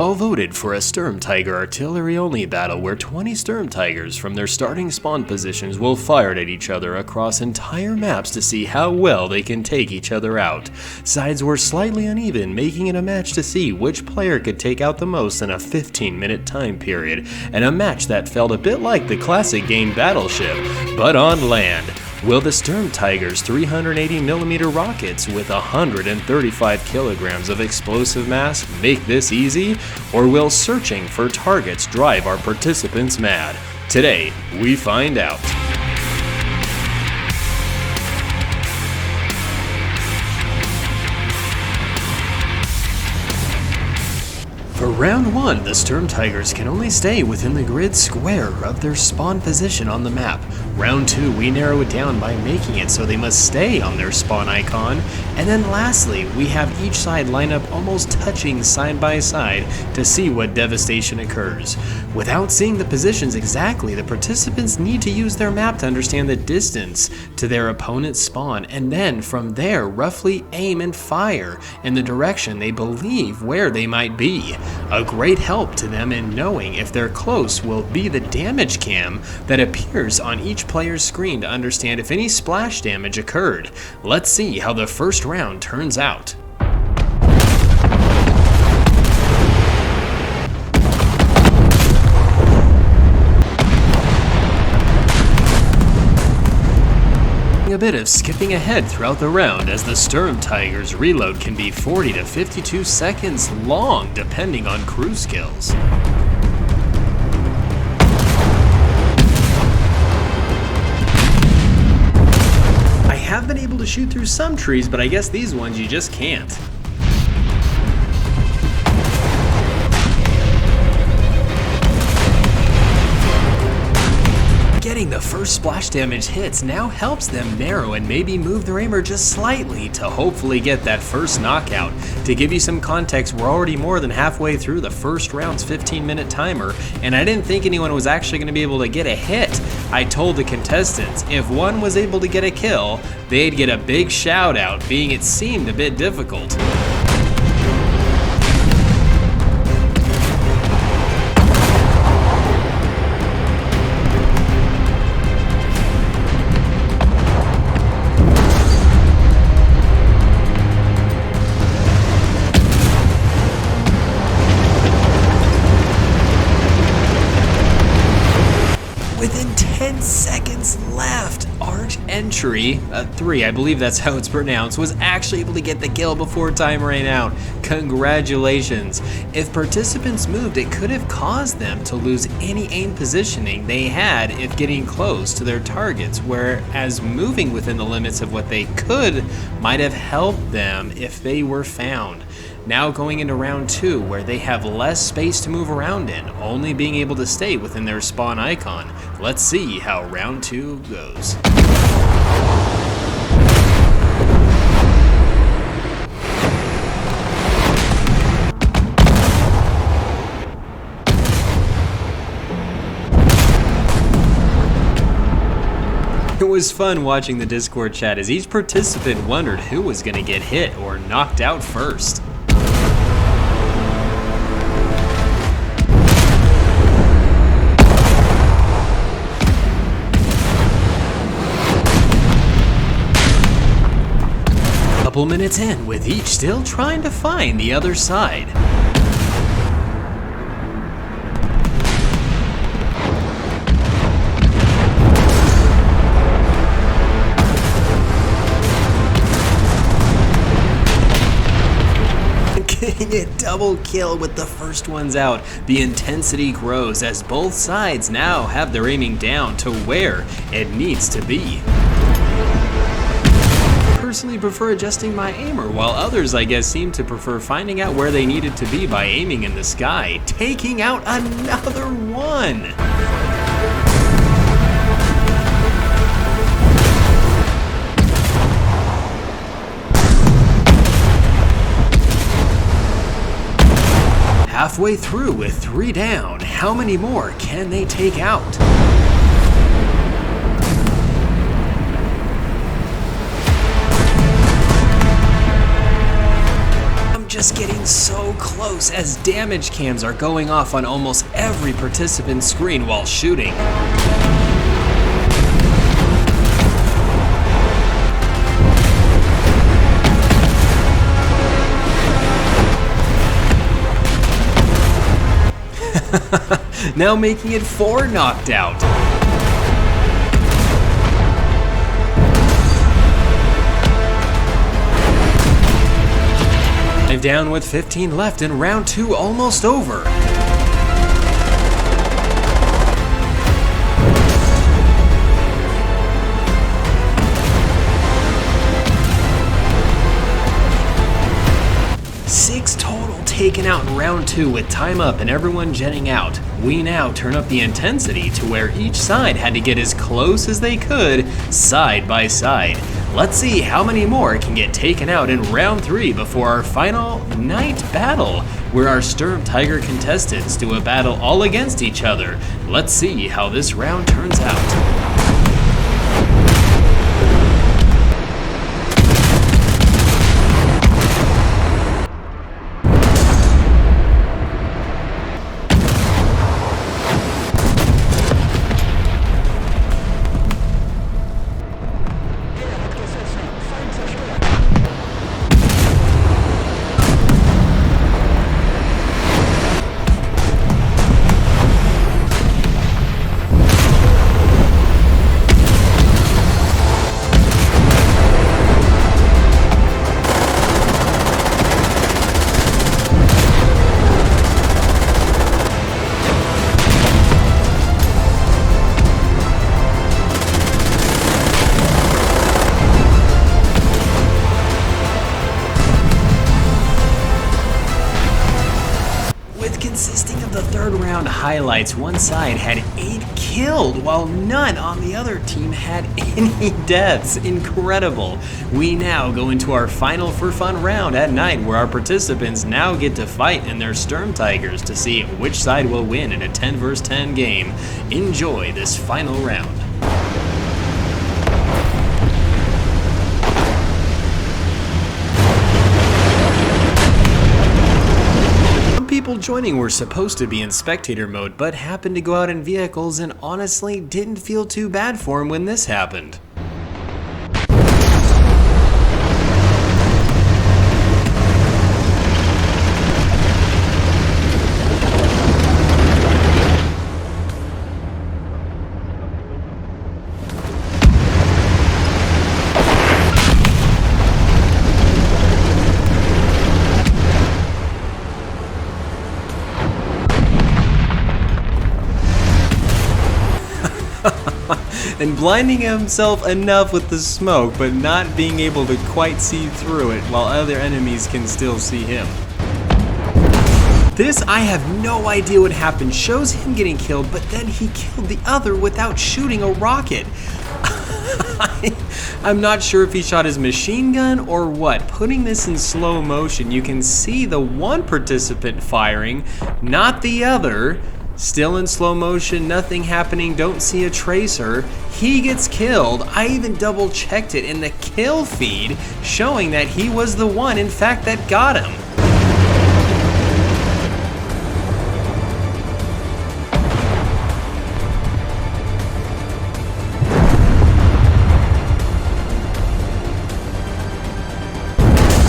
All voted for a Sturmtiger artillery-only battle where 20 Sturmtigers from their starting spawn positions will fire at each other across entire maps to see how well they can take each other out. Sides were slightly uneven, making it a match to see which player could take out the most in a 15-minute time period, and a match that felt a bit like the classic game Battleship, but on land. Will the Sturmtiger's 380mm rockets with 135 kilograms of explosive mass make this easy, or will searching for targets drive our participants mad? Today, we find out. For round 1, the Sturmtigers can only stay within the grid square of their spawn position on the map. Round 2, we narrow it down by making it so they must stay on their spawn icon. And then lastly, we have each side line up almost touching side by side to see what devastation occurs. Without seeing the positions exactly, the participants need to use their map to understand the distance to their opponent's spawn, and then from there roughly aim and fire in the direction they believe where they might be. A great help to them in knowing if they're close will be the damage cam that appears on each player's screen to understand if any splash damage occurred. Let's see how the first round turns out. A bit of skipping ahead throughout the round, as the Sturmtiger's reload can be 40 to 52 seconds long depending on crew skills. I have been able to shoot through some trees, but I guess these ones you just can't. Getting the first splash damage hits now helps them narrow and maybe move their aimer just slightly to hopefully get that first knockout. To give you some context, we're already more than halfway through the first round's 15-minute timer, and I didn't think anyone was actually going to be able to get a hit. I told the contestants if one was able to get a kill, they'd get a big shout out, being it seemed a bit difficult. Within 10 seconds left, Arch Entry 3, I believe that's how it's pronounced, was actually able to get the kill before time ran out. Congratulations. If participants moved, it could have caused them to lose any aim positioning they had if getting close to their targets, whereas moving within the limits of what they could might have helped them if they were found. Now going into round 2, where they have less space to move around in, only being able to stay within their spawn icon. Let's see how round 2 goes. It was fun watching the Discord chat as each participant wondered who was going to get hit or knocked out first. Couple minutes in, with each still trying to find the other side. Getting a double kill with the first ones out. The intensity grows as both sides now have their aiming down to where it needs to be. I personally prefer adjusting my aimer, while others I guess seem to prefer finding out where they needed to be by aiming in the sky, taking out another one. Halfway through with 3 down, how many more can they take out? just getting so close as damage cams are going off on almost every participant's screen while shooting. Now making it 4 knocked out. I'm down with 15 left and round 2 almost over. Six total taken out in round 2 with time up and everyone jetting out. We now turn up the intensity to where each side had to get as close as they could, side by side. Let's see how many more can get taken out in round 3 before our final night battle, where our Sturmtiger contestants do a battle all against each other. Let's see how this round turns out. Consisting of the third round highlights, one side had 8 killed while none on the other team had any deaths. Incredible. We now go into our final for fun round at night, where our participants now get to fight in their Sturmtigers to see which side will win in a 10 vs 10 game. Enjoy this final round. People joining were supposed to be in spectator mode, but happened to go out in vehicles and honestly didn't feel too bad for him when this happened. And blinding himself enough with the smoke, but not being able to quite see through it while other enemies can still see him. This, I have no idea what happened, shows him getting killed, but then he killed the other without shooting a rocket. I'm not sure if he shot his machine gun or what. Putting this in slow motion, you can see the one participant firing, not the other. Still in slow motion, nothing happening, don't see a tracer. He gets killed. I even double checked it in the kill feed, showing that he was the one, in fact, that got him.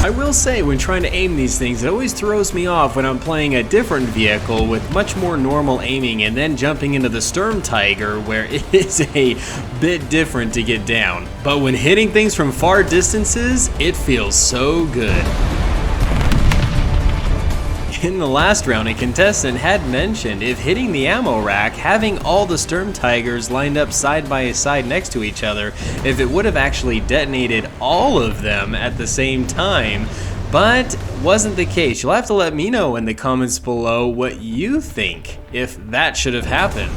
I will say, when trying to aim these things, it always throws me off when I'm playing a different vehicle with much more normal aiming and then jumping into the Sturmtiger, where it is a bit different to get down. But when hitting things from far distances, it feels so good. In the last round, a contestant had mentioned if hitting the ammo rack, having all the Sturmtigers lined up side by side next to each other, if it would have actually detonated all of them at the same time, but wasn't the case. You'll have to let me know in the comments below what you think if that should have happened.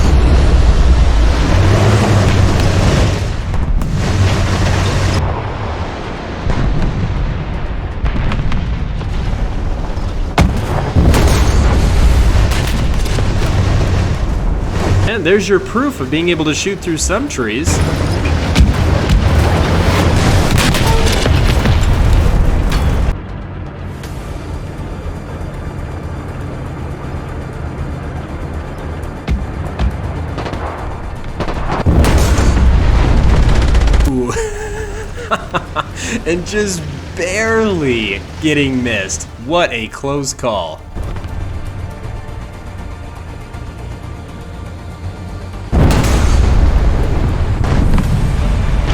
And there's your proof of being able to shoot through some trees. And just barely getting missed. What a close call.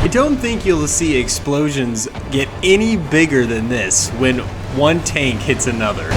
I don't think you'll see explosions get any bigger than this when one tank hits another.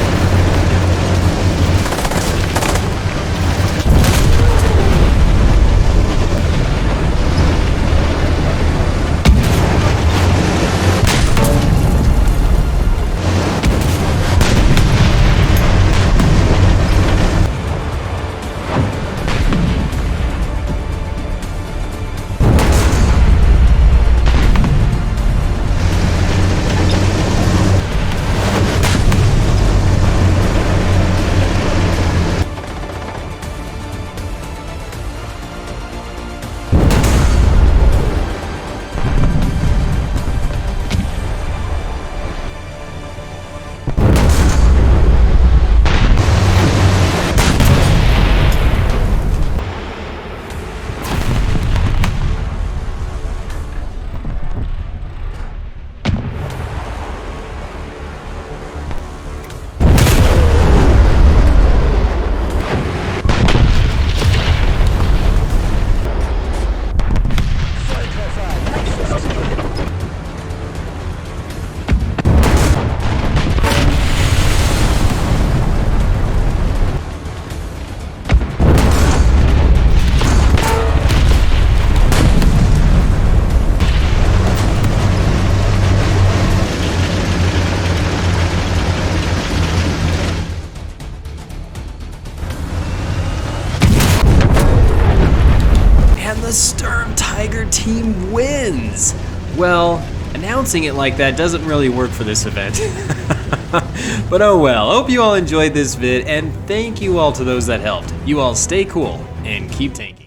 The Sturmtiger team wins! Well, announcing it like that doesn't really work for this event. But oh well, hope you all enjoyed this vid, and thank you all to those that helped. You all stay cool and keep tanking.